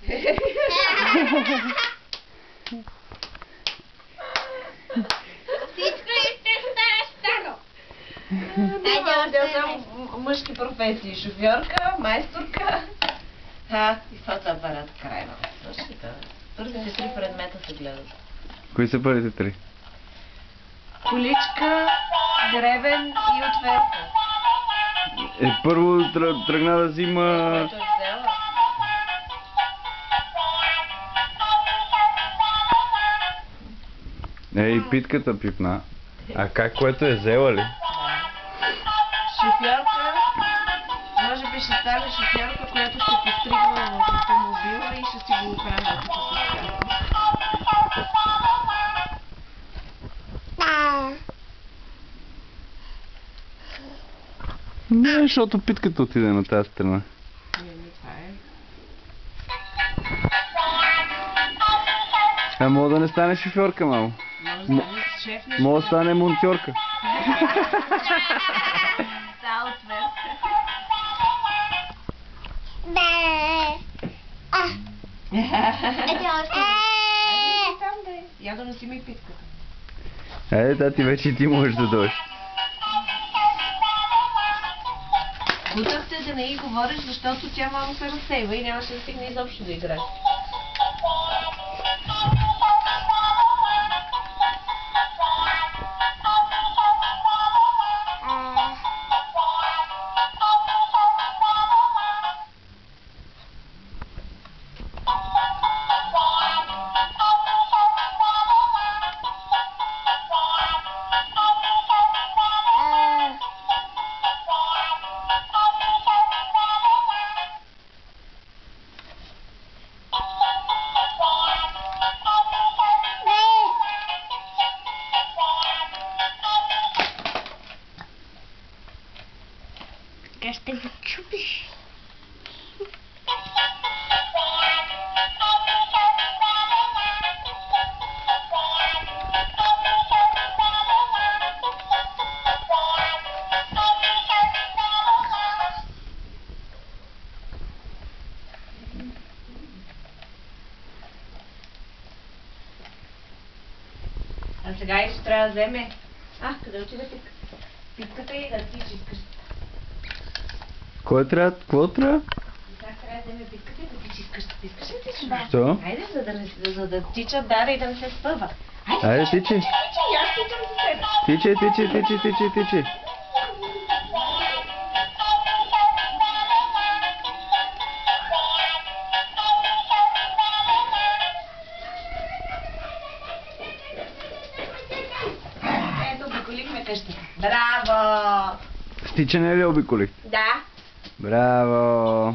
Всичко ще стане старо. Тя съм мъжки професии. Шофьорка, майсторка. И фотоапарат крайно. Същата. Първите 3 предмета се гледат. Кои са първите 3? Количка, гребен и отвертка. Първо тръгна да взима... Което е взела. И питката пипна. А как, което е взела ли? Шофьорка, може би ще стане шофьорка, която ще постригва в автомобила и ще си го оправя като се казва. Не, защото питката отиде на тази страна. Това е. Мога да не стане шофьорка, мамо. Може да стане шеф на Мога да стане монтьорка. Та отвертка. Я да носи ми питката. Айде, тати, вече и ти можеш да дойдеш. Бутах се да не й говориш, защото тя малко се разсейва и нямаше да стигне изобщо да играе. Така ще го чупиш. А сега и ще трябва да вземе. Къде отиде питката? Питката и да ти чискаш. Кой трябва? Какво трябва? Сега трябва да вземе питката и да ти чискаш. Искаш ли ти сюда? Що? Хайде, за да тича Дара и да не се спъва. Айде, тичи. Аз тичам за тебе. Тичи. Ето, обиколихме къщата. Браво! С тичане ли обиколих? Да. Браво!